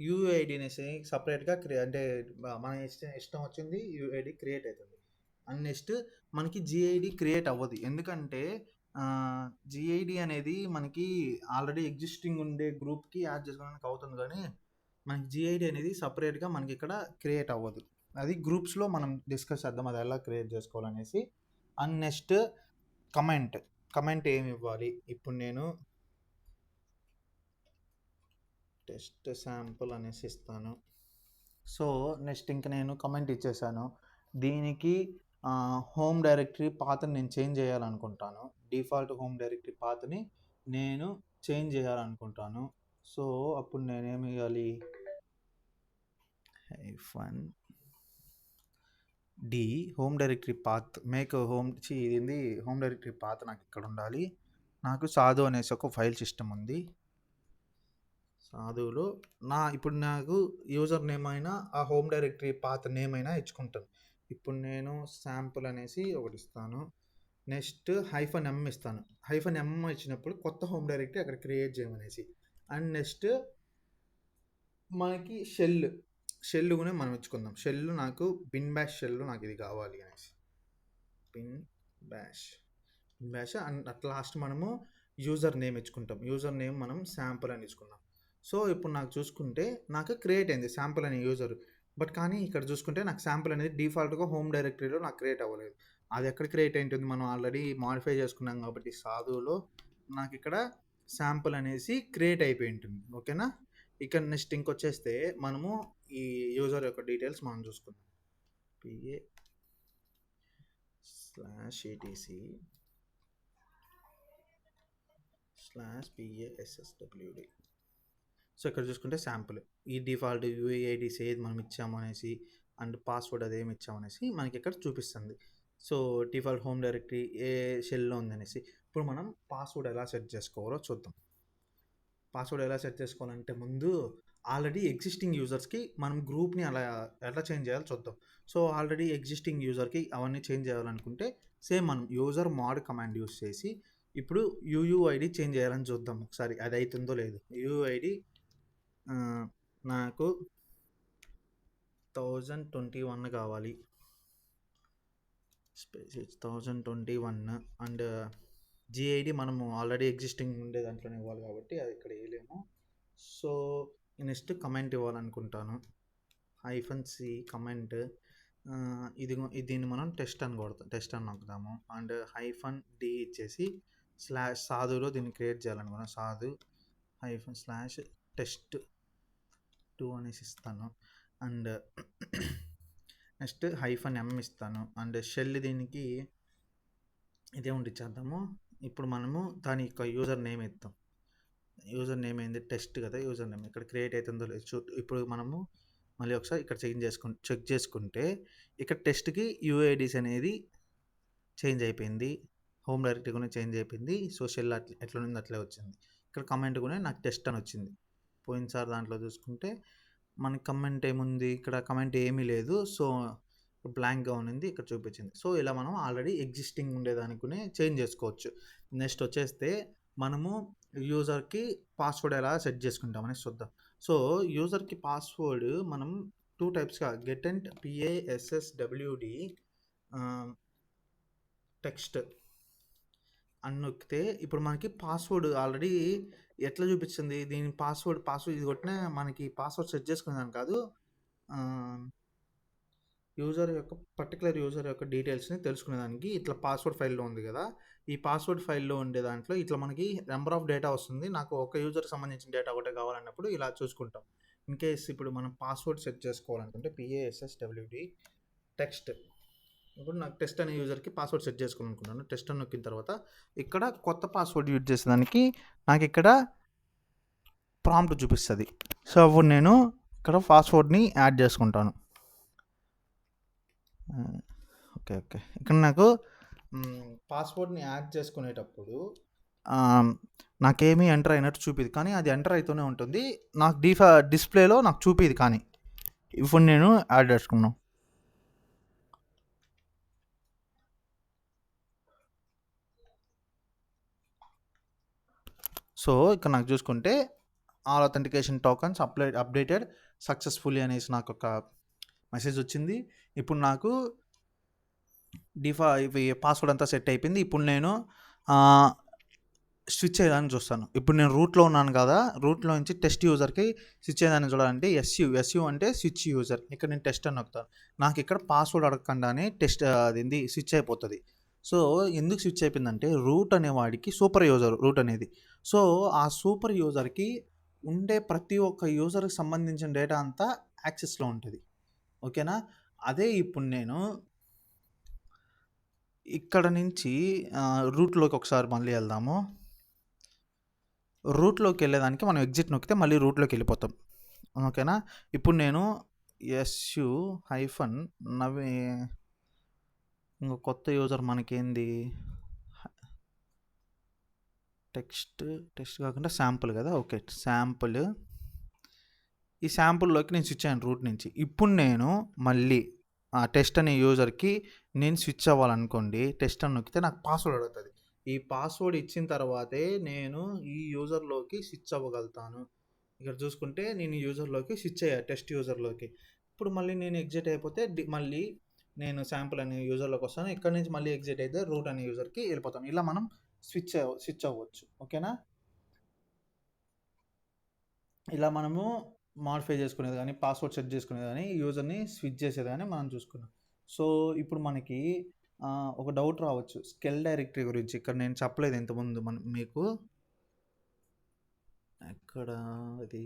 యూఐడి అనేసి సపరేట్గా అంటే మన ఇష్టం వచ్చింది యూఐడి క్రియేట్ అవుతుంది. అండ్ నెక్స్ట్ మనకి జిఐడి క్రియేట్ అవ్వదు, ఎందుకంటే జిఐడి అనేది మనకి ఆల్రెడీ ఎగ్జిస్టింగ్ ఉండే గ్రూప్కి యాడ్ చేసుకోవడానికి అవుతుంది, కానీ మనకి జిఐడి అనేది సపరేట్గా మనకి ఇక్కడ క్రియేట్ అవ్వదు. అది గ్రూప్స్లో మనం డిస్కస్ చేద్దాం అది ఎలా క్రియేట్ చేసుకోవాలనేసి. అండ్ నెక్స్ట్ కమెంట్ ఏమి ఇవ్వాలి. ఇప్పుడు నేను టెస్ట్ శాంపుల్ అనేసి ఇస్తాను. సో నెక్స్ట్ ఇంక నేను కమెంట్ ఇచ్చేసాను. దీనికి హోమ్ డైరెక్టరీ పాత్ని నేను చేంజ్ చేయాలనుకుంటాను. డిఫాల్ట్ హోమ్ డైరెక్టరీ పాత్ని నేను చేంజ్ చేయాలనుకుంటాను. సో అప్పుడు నేనేమి ఇవ్వాలి, hyphen D home directory path make home ఇది హోమ్ డైరెక్టరీ పాత్ నాకు ఇక్కడ ఉండాలి. నాకు సాధు అనేసి ఒక ఫైల్ సిస్టమ్ ఉంది. సాధువులో ఇప్పుడు నాకు యూజర్ నేమ్ అయినా ఆ హోమ్ డైరెక్టరీ పాత్ నేమ్ అయినా ఇచ్చుకుంటాను. ఇప్పుడు నేను శాంపుల్ అనేసి ఒకటి ఇస్తాను. నెక్స్ట్ హైఫన్ ఎమ్ ఇస్తాను. హైఫన్ ఎమ్ ఇచ్చినప్పుడు కొత్త హోమ్ డైరెక్టరీ అక్కడ క్రియేట్ చేయమనేసి. అండ్ నెక్స్ట్ మనకి షెల్ కూడా మనం ఇచ్చుకుందాం. షెల్ నాకు బిన్ బ్యాష్ షెల్ నాకు ఇది కావాలి అనేసి, bin bash and at last మనము యూజర్ నేమ్ ఇచ్చుకుంటాం. యూజర్ నేమ్ మనం శాంపుల్ అని ఇచ్చుకున్నాం. సో ఇప్పుడు నాకు చూసుకుంటే నాకు క్రియేట్ అయింది శాంపుల్ అనే యూజర్. బట్ కానీ ఇక్కడ చూసుకుంటే నాకు శాంపుల్ అనేది డిఫాల్ట్గా హోమ్ డైరెక్టరీలో నాకు క్రియేట్ అవ్వలేదు. అది ఎక్కడ క్రియేట్ అయింటుంది, మనం ఆల్రెడీ మాడిఫై చేసుకున్నాం కాబట్టి సాధువులో నాకు ఇక్కడ శాంపుల్ అనేసి క్రియేట్ అయిపోయి ఉంటుంది. ఓకేనా. ఇక్కడ నెక్స్ట్ ఇంకొచ్చేస్తే మనము ఈ యూజర్ యొక్క డీటెయిల్స్ మనం చూసుకుందాం. PA /etc /PASSWD. సో ఇక్కడ చూసుకుంటే శాంపుల్ ఈ డిఫాల్ట్ యూఐడిస్ ఏది మనం ఇచ్చాము అనేసి అండ్ పాస్వర్డ్ అదేమి ఇచ్చాము అనేసి మనకి ఇక్కడ చూపిస్తుంది. సో డిఫాల్ట్ హోమ్ డైరెక్టరీ ఏ షెల్లో ఉందనేసి. ఇప్పుడు మనం పాస్వర్డ్ ఎలా సెట్ చేసుకోవాలో చూద్దాం. పాస్వర్డ్ ఎలా సెట్ చేసుకోవాలంటే ముందు ఆల్రెడీ ఎగ్జిస్టింగ్ యూజర్స్కి మనం గ్రూప్ని అలా ఎలా చేంజ్ చేయాలో చూద్దాం. సో ఆల్రెడీ ఎగ్జిస్టింగ్ యూజర్కి అవన్నీ చేంజ్ చేయాలనుకుంటే సేమ్ మనం యూజర్ మోడ్ కమాండ్ యూస్ చేసి ఇప్పుడు యూఐడి చేంజ్ చేయాలని చూద్దాం ఒకసారి, అది అవుతుందో లేదు. యూఐడి నాకు 1021 కావాలి. స్పేస్ 1021 అండ్ జిఐడి మనము ఆల్రెడీ ఎగ్జిస్టింగ్ ఉండే దాంట్లోనే ఇవ్వాలి కాబట్టి అది ఇక్కడ వేయలేము. సో నెక్స్ట్ కమెంట్ ఇవ్వాలనుకుంటాను. -c కమెంట్ దీన్ని మనం టెస్ట్ అని కొడతాం, టెస్ట్ అని నొక్కుదాము. అండ్ -d ఇచ్చేసి సాధులో దీన్ని క్రియేట్ చేయాలనుకున్నాను. సాధు /test2 అనేసి ఇస్తాను. అండ్ నెక్స్ట్ -m ఇస్తాను. అండ్ షెల్ దీనికి ఇదే ఇచ్చేద్దాము. ఇప్పుడు మనము దాని యొక్క యూజర్ నేమ్ ఇద్దాం. యూజర్ నేమ్ ఏంది, టెస్ట్ కదా యూజర్ నేమ్. ఇక్కడ క్రియేట్ అవుతుందో లేదు ఇప్పుడు మనము మళ్ళీ ఒకసారి ఇక్కడ చెక్ చేసుకుంటే ఇక్కడ టెస్ట్కి యూఐడీస్ అనేది చేంజ్ అయిపోయింది, హోమ్ డైరెక్టరీ కూడా చేంజ్ అయిపోయింది. సోషల్ ఎట్లా ఉంది అట్లే వచ్చింది. ఇక్కడ కమెంట్ కూడా నాకు టెస్ట్ అని వచ్చింది. పోయినసారి దాంట్లో చూసుకుంటే మనకి కమెంట్ ఏముంది, ఇక్కడ కమెంట్ ఏమీ లేదు. సో బ్లాంక్గా ఉంది, ఇక్కడ చూపించింది. సో ఇలా మనం ఆల్రెడీ ఎగ్జిస్టింగ్ ఉండేదానికి చేంజ్ చేసుకోవచ్చు. నెక్స్ట్ వచ్చేస్తే మనము యూజర్కి పాస్వర్డ్ ఎలా సెట్ చేసుకుంటామని చూద్దాం. సో యూజర్కి పాస్వర్డ్ మనం 2 టైప్స్గా గెట్ అండ్ passwd టెక్స్ట్ అని నొక్కితే ఇప్పుడు మనకి పాస్వర్డ్ ఆల్రెడీ ఎట్లా చూపించింది, దీని పాస్వర్డ్ ఇది కొట్టిన మనకి పాస్వర్డ్ సెట్ చేసుకునేదాన్ని కాదు, పర్టికులర్ యూజర్ యొక్క డీటెయిల్స్ని తెలుసుకునేదానికి ఇట్లా పాస్వర్డ్ ఫైల్లో ఉంది కదా. ఈ పాస్వర్డ్ ఫైల్లో ఉండే దాంట్లో ఇట్లా మనకి నెంబర్ ఆఫ్ డేటా వస్తుంది. నాకు ఒక యూజర్కి సంబంధించిన డేటా ఒకటే కావాలన్నప్పుడు ఇలా చూసుకుంటాం. ఇన్ కేస్ ఇప్పుడు మనం పాస్వర్డ్ సెట్ చేసుకోవాలనుకుంటే passwd టెక్స్ట్, ఇప్పుడు నాకు టెస్ట్ అనే యూజర్కి పాస్వర్డ్ సెట్ చేసుకోవాలనుకున్నాను. టెస్ట్ అని నొక్కిన తర్వాత ఇక్కడ కొత్త పాస్వర్డ్ యూజ్ చేసేదానికి నాకు ఇక్కడ ప్రాంప్ట్ చూపిస్తుంది. సో అప్పుడు నేను ఇక్కడ పాస్వర్డ్ని యాడ్ చేసుకుంటాను. ఓకే ఇక్కడ నాకు పాస్వర్డ్ని యాడ్ చేసుకునేటప్పుడు నాకేమీ ఎంటర్ అయినట్టు చూపిది, కానీ అది ఎంటర్ అవుతూనే ఉంటుంది. నాకు డిస్ప్లేలో నాకు చూపిది, కానీ ఇప్పుడు నేను యాడ్ చేసుకున్నాను. సో ఇక్కడ నాకు చూసుకుంటే all authentication tokens updated successfully అనేసి నాకు ఒక మెసేజ్ వచ్చింది. ఇప్పుడు నాకు పాస్వర్డ్ అంతా సెట్ అయిపోయింది. ఇప్పుడు నేను స్విచ్ అయ్యేదాన్ని చూస్తాను. ఇప్పుడు నేను రూట్లో ఉన్నాను కదా, రూట్లో నుంచి టెస్ట్ యూజర్కి స్విచ్ అయ్యేదాన్ని చూడాలంటే ఎస్యూ అంటే స్విచ్ యూజర్. ఇక్కడ నేను టెస్ట్ అని నొక్కుతాను. నాకు ఇక్కడ పాస్వర్డ్ అడగకుండానే టెస్ట్ అది స్విచ్ అయిపోతుంది. సో ఎందుకు స్విచ్ అయిపోయిందంటే రూట్ అనేవాడికి సూపర్ యూజర్ రూట్ అనేది. సో ఆ సూపర్ యూజర్కి ఉండే ప్రతి ఒక్క యూజర్కి సంబంధించిన డేటా అంతా యాక్సెస్లో ఉంటుంది. ఓకేనా. అదే ఇప్పుడు నేను ఇక్కడ నుంచి రూట్లోకి ఒకసారి మళ్ళీ వెళ్దాము. రూట్లోకి వెళ్ళేదానికి మనం ఎగ్జిట్ నొక్కితే మళ్ళీ రూట్లోకి వెళ్ళిపోతాం. ఓకేనా. ఇప్పుడు నేను -నవి ఇంకో కొత్త యూజర్ మనకేంది, టెక్స్ట్ కాకుండా శాంపుల్ కదా. Okay, sample. ఈ శాంపుల్లోకి నేను స్విచ్ అయ్యాను రూట్ నుంచి. ఇప్పుడు నేను మళ్ళీ ఆ టెస్ట్ అనే యూజర్కి నేను స్విచ్ అవ్వాలనుకోండి, టెస్ట్ అని నొక్కితే నాకు పాస్వర్డ్ అడుగుతుంది. ఈ పాస్వర్డ్ ఇచ్చిన తర్వాతే నేను ఈ యూజర్లోకి స్విచ్ అవ్వగలుగుతాను. ఇక్కడ చూసుకుంటే నేను యూజర్లోకి స్విచ్ అయ్యాను, టెస్ట్ యూజర్లోకి. ఇప్పుడు మళ్ళీ నేను ఎగ్జిట్ అయిపోతే మళ్ళీ నేను శాంపుల్ అనే యూజర్లోకి వస్తాను. ఇక్కడ నుంచి మళ్ళీ ఎగ్జిట్ అయితే రూట్ అనే యూజర్కి వెళ్ళిపోతాను. ఇలా మనం స్విచ్ అవ్వచ్చు. ఓకేనా. ఇలా మనము మాడిఫై చేసుకునేది కానీ, పాస్వర్డ్ సెట్ చేసుకునేది కానీ, యూజర్ని స్విచ్ చేసేది కానీ మనం చూసుకున్నాం. సో ఇప్పుడు మనకి ఒక డౌట్ రావచ్చు స్కెల్ డైరెక్టరీ గురించి. ఇక్కడ నేను చెప్పలేదు ఇంతకుముందు మీకు. ఎక్కడ అది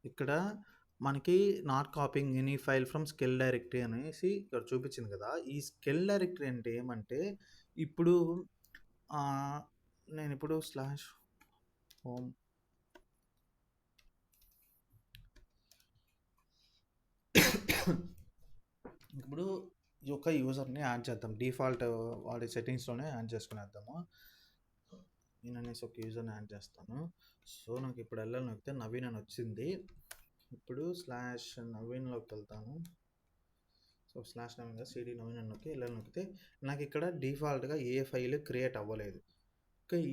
ఇక్కడ మనకి not copying any file from skel directory అనేసి ఇక్కడ చూపించింది కదా. ఈ స్కెల్ డైరెక్టరీ అంటే ఏమంటే, ఇప్పుడు నేను ఇప్పుడు /home ఇప్పుడు ఒక యూజర్ని యాడ్ చేద్దాం. డిఫాల్ట్ వాడి సెట్టింగ్స్లోనే యాడ్ చేసుకునేద్దాము. నేను అనేసి ఒక యూజర్ని యాడ్ చేస్తాను. సో నాకు ఇప్పుడు వెళ్ళాలని నొక్కితే నవీన్ అని వచ్చింది. ఇప్పుడు /నవీన్లోకి వెళ్తాను. సో /నవీన్ సిడి నవీన్ అని నొక్కి వెళ్ళాలని నొక్కితే నాకు ఇక్కడ డిఫాల్ట్గా ఏ ఫైల్ క్రియేట్ అవ్వలేదు.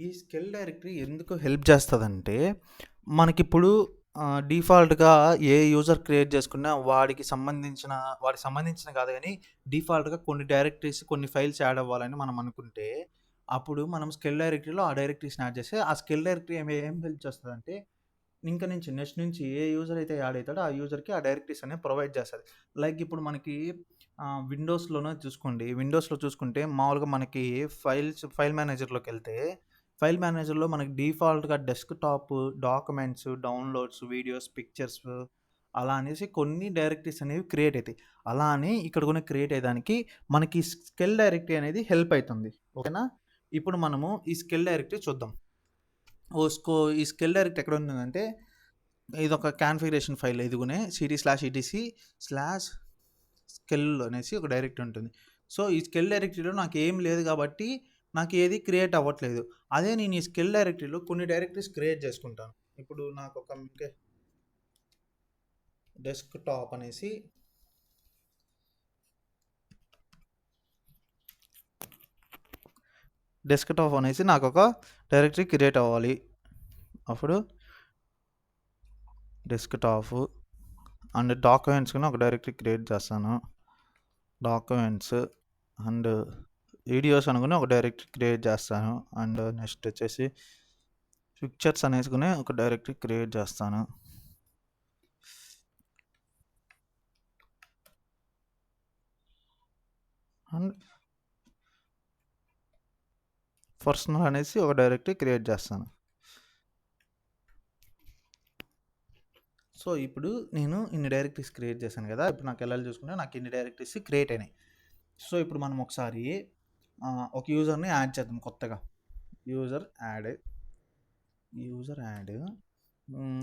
ఈ స్కెల్ డైరెక్టరీ ఎందుకు హెల్ప్ చేస్తుందంటే, మనకిప్పుడు డిఫాల్ట్‌గా ఏ యూజర్ క్రియేట్ చేసుకున్నా వాడికి సంబంధించిన కాదు గానీ, డిఫాల్ట్‌గా కొన్ని డైరెక్టరీస్, కొన్ని ఫైల్స్ యాడ్ అవ్వాలని మనం అనుకుంటే, అప్పుడు మనం స్కెల్ డైరెక్టరీలో ఆ డైరెక్టరీస్‌ని యాడ్ చేస్తే, ఆ స్కెల్ డైరెక్టరీ ఏం హెల్ప్ చేస్తదంటే, ఇంక నుంచి నెక్స్ట్ నుంచి ఏ యూజర్ అయితే యాడ్ అయితాడో, ఆ యూజర్‌కి ఆ డైరెక్టరీస్ అనేవి ప్రొవైడ్ చేస్తది. లైక్ ఇప్పుడు మనకి విండోస్‌లోనే చూసుకోండి. విండోస్‌లో చూసుకుంటే మామూలుగా మనకి ఫైల్ మేనేజర్‌లోకెళ్తే, ఫైల్ మేనేజర్‌లో మనకి డిఫాల్ట్‌గా desktop, documents, downloads, videos, pictures అలా అనేసి కొన్ని డైరెక్టరీస్ అనేవి క్రియేట్ అయితాయి. అలా అని ఇక్కడ కూడా క్రియేట్ అయ్యేదానికి మనకి స్కెల్ డైరెక్టరీ అనేది హెల్ప్ అయితుంది. ఓకేనా? ఇప్పుడు మనము ఈ స్కెల్ డైరెక్టరీ చూద్దాం. ఈ స్కెల్ డైరెక్టరీ ఎక్కడ ఉందంటే ఇదొక కాన్ఫిగరేషన్ ఫైల్ ఇదిగోనే cd/etc/స్కెల్ అనేసి ఒక డైరెక్టరీ ఉంటుంది. సో, ఈ స్కెల్ డైరెక్టరీలో నాకేం లేదు కాబట్టి నాకు ఏది క్రియేట్ అవ్వట్లేదు. అదే నేను ఈ స్కెల్ డైరెక్టరీలో కొన్ని డైరెక్టరీస్ క్రియేట్ చేసుకుంటాను. ఇప్పుడు నాకొక డెస్క్‌టాప్ అనేసి నాకొక డైరెక్టరీ క్రియేట్ అవ్వాలి. అప్పుడు డెస్క్‌టాప్ అండ్ డాక్యుమెంట్స్‌కి ఒక డైరెక్టరీ క్రియేట్ చేస్తాను. డాక్యుమెంట్స్ అండ్ వీడియోస్ అనుకుని ఒక డైరెక్టరీ క్రియేట్ చేస్తాను. అండ్ నెక్స్ట్ వచ్చేసి పిక్చర్స్ అనేసుకుని ఒక డైరెక్టరీ క్రియేట్ చేస్తాను. అండ్ పర్సనల్ అనేసి ఒక డైరెక్టరీ క్రియేట్ చేస్తాను. సో, ఇప్పుడు నేను ఇన్ని డైరెక్టరీస్ క్రియేట్ చేశాను కదా! ఇప్పుడు నాకు ఎలా చూసుకుంటే నాకు ఇన్ని డైరెక్టరీస్ క్రియేట్ అయినాయి. సో, ఇప్పుడు మనం ఒకసారి ఒక యూజర్‌ని యాడ్ చేద్దాం కొత్తగా. యూజర్ యాడ్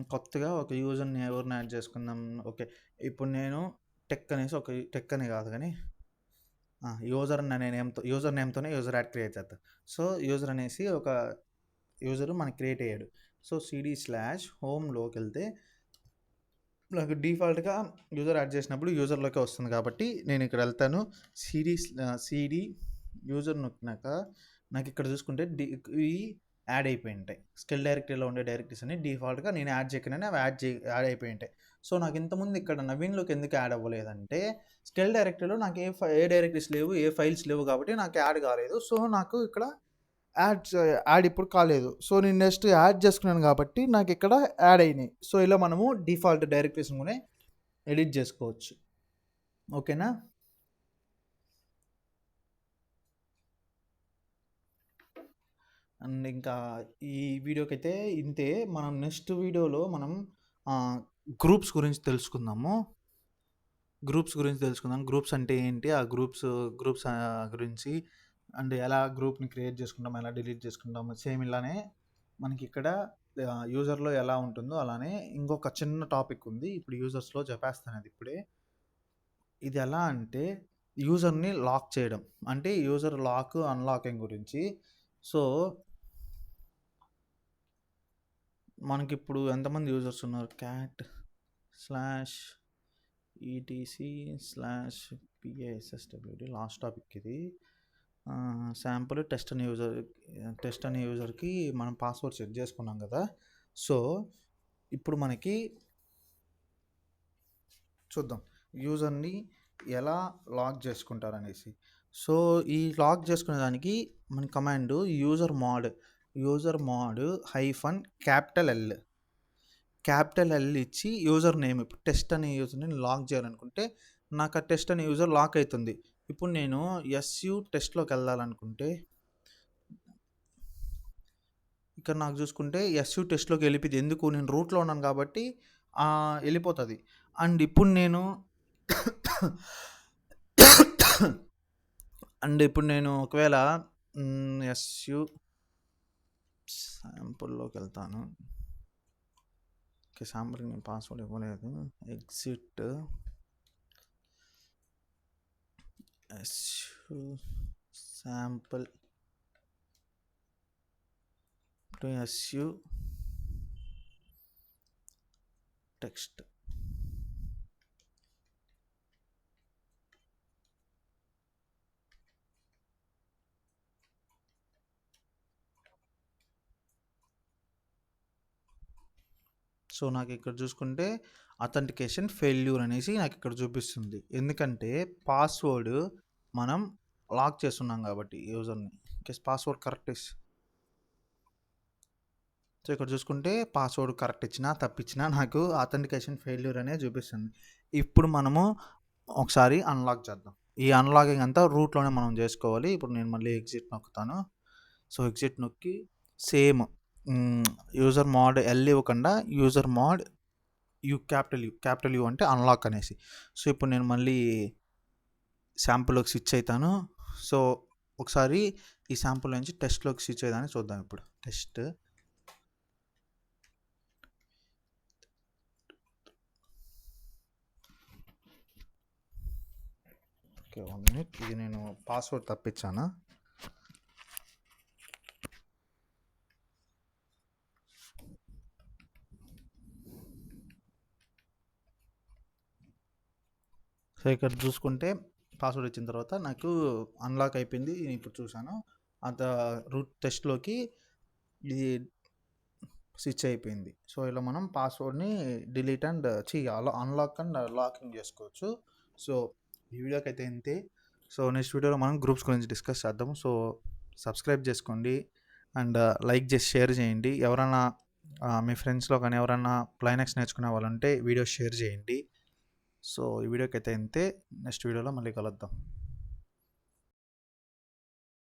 కొత్తగా ఒక యూజర్‌ని ఎవరిని యాడ్ చేసుకుందాం. ఓకే. ఇప్పుడు నేను టెక్ అని కాదు కానీ యూజర్ నేమ్‌తోనే యూజర్ యాడ్ క్రియేట్ చేద్దాం. సో, యూజర్ అనేసి ఒక యూజర్ మనకి క్రియేట్ అయ్యాడు. సో, cd/homeలోకెళ్తే నాకు డిఫాల్ట్‌గా యూజర్ యాడ్ చేసినప్పుడు యూజర్‌లోకే వస్తుంది కాబట్టి నేను ఇక్కడ వెళ్తాను. సీడీ యూజర్ నొక్కినాక నాకు ఇక్కడ చూసుకుంటే ఇవి యాడ్ అయిపోయి ఉంటాయి. స్కెల్ డైరెక్టరీలో ఉండే డైరెక్టరీస్ అన్ని డిఫాల్ట్‌గా నేను యాడ్ చేయకుండానే అవి యాడ్ అయిపోయి ఉంటాయి. సో, నాకు ఇంతకుముందు ఇక్కడ నవీన్‌లోకి ఎందుకు యాడ్ అవ్వలేదంటే స్కెల్ డైరెక్టరీలో నాకు ఏ డైరెక్టరీస్ లేవు, ఏ ఫైల్స్ లేవు కాబట్టి నాకు యాడ్ కాలేదు. సో, నాకు ఇక్కడ యాడ్ ఇప్పుడు కాలేదు. సో, నేను నెక్స్ట్ యాడ్ చేసుకున్నాను కాబట్టి నాకు ఇక్కడ యాడ్ అయినాయి. సో, ఇలా మనము డిఫాల్ట్ డైరెక్టరీస్ కూడా ఎడిట్ చేసుకోవచ్చు. ఓకేనా? అండ్ ఇంకా ఈ వీడియోకైతే ఇంతే. మనం నెక్స్ట్ వీడియోలో మనం గ్రూప్స్ గురించి తెలుసుకుందాము. గ్రూప్స్ అంటే ఏంటి? ఆ గ్రూప్స్ గురించి అండ్ ఎలా గ్రూప్‌ని క్రియేట్ చేసుకుంటాం, ఎలా డిలీట్ చేసుకుంటాము. సేమ్ ఇలానే మనకిక్కడ యూజర్‌లో ఎలా ఉంటుందో అలానే ఇంకొక చిన్న టాపిక్ ఉంది. ఇప్పుడు యూజర్స్‌లో చెప్పేస్తాను అది ఇప్పుడే. ఇది ఎలా అంటే యూజర్‌ని లాక్ చేయడం. అంటే యూజర్ అన్‌లాకింగ్ గురించి. సో, మనకిప్పుడు ఎంతమంది యూజర్స్ ఉన్నారు? cat/etc/passwd లాస్ట్ టాపిక్ ఇది. శాంపుల్ టెస్ట్ అనే యూజర్‌కి మనం పాస్వర్డ్ సెట్ చేసుకున్నాం కదా! సో, ఇప్పుడు మనకి చూద్దాం. యూజర్‌ని ఎలా లాక్ చేసుకుంటారనేసి. సో, ఈ లాక్ చేసుకునే దానికి మన command user mode capital L ఇచ్చి యూజర్ నేమ్ ఇప్పుడు టెస్ట్ అనే యూజర్‌ని లాక్ చేయాలనుకుంటే నాకు ఆ టెస్ట్ అనే యూజర్ లాక్ అయితుంది. ఇప్పుడు నేను టెస్ట్‌లోకి వెళ్ళాలనుకుంటే ఇక్కడ నాకు చూసుకుంటే టెస్ట్‌లోకి వెళ్ళిపోద్ది. ఎందుకు నేను రూట్‌లో ఉన్నాను కాబట్టి వెళ్ళిపోతుంది. అండ్ ఇప్పుడు నేను ఒకవేళ శాంపుల్‌లోకి వెళ్తాను. ఓకే. శాంపుల్‌కి నేను పాస్వర్డ్ ఇవ్వలేదు. Exit sample to text. So నాకు ఇక్కడ చూసుకుంటే అథెంటికేషన్ ఫెయిల్యూర్ అనేసి నాకు ఇక్కడ చూపిస్తుంది. ఎందుకంటే పాస్వర్డ్ మనం లాక్ చేస్తున్నాం కాబట్టి యూజర్ని. కేస్ పాస్వర్డ్ కరెక్ట్ సో ఇక్కడ చూసుకుంటే పాస్వర్డ్ కరెక్ట్ ఇచ్చినా తప్పిచ్చినా నాకు అథెంటికేషన్ ఫెయిల్యూర్ అనేది చూపిస్తుంది. ఇప్పుడు మనము ఒకసారి అన్లాక్ చేద్దాం. ఈ అన్లాగింగ్ అంతా రూట్లోనే మనం చేసుకోవాలి. ఇప్పుడు నేను మళ్ళీ ఎగ్జిట్ నొక్కుతాను. సో ఎగ్జిట్ నొక్కి సేమ్ యూజర్ మోడ్ ఎల్ ఇవ్వకుండా యూజర్ మోడ్ క్యాపిటల్ యూ అంటే అన్లాక్ అనేసి. సో ఇప్పుడు నేను మళ్ళీ శాంపుల్లోకి స్విచ్ అవుతాను. సో ఒకసారి ఈ శాంపుల్ నుంచి టెస్ట్లోకి స్విచ్ అయ్యేదాన్ని చూద్దాం. ఇప్పుడు టెస్ట్ ఓకే 1 మినిట్. ఇది నేను పాస్వర్డ్ తప్పించాను. సో ఇక్కడ చూసుకుంటే పాస్వర్డ్ ఇచ్చిన తర్వాత నాకు అన్లాక్ అయిపోయింది. నేను ఇప్పుడు చూసాను అంత రూట్ టెస్ట్లోకి ఇది స్విచ్ అయిపోయింది. సో ఇలా మనం పాస్వర్డ్ని delete and unlock and locking చేసుకోవచ్చు. సో ఈ వీడియోకి అయితే ఇంతే. సో నెక్స్ట్ వీడియోలో మనం గ్రూప్స్ గురించి డిస్కస్ చేద్దాం. సో సబ్స్క్రైబ్ చేసుకోండి అండ్ లైక్ చేసి షేర్ చేయండి. ఎవరైనా మీ ఫ్రెండ్స్లో కానీ ఎవరైనా లైనక్స్ నేర్చుకునే వాళ్ళంటే వీడియో షేర్ చేయండి. సో ఈ వీడియోకి అయితే ఇంతే. నెక్స్ట్ వీడియోలో మళ్ళీ కలుద్దాం.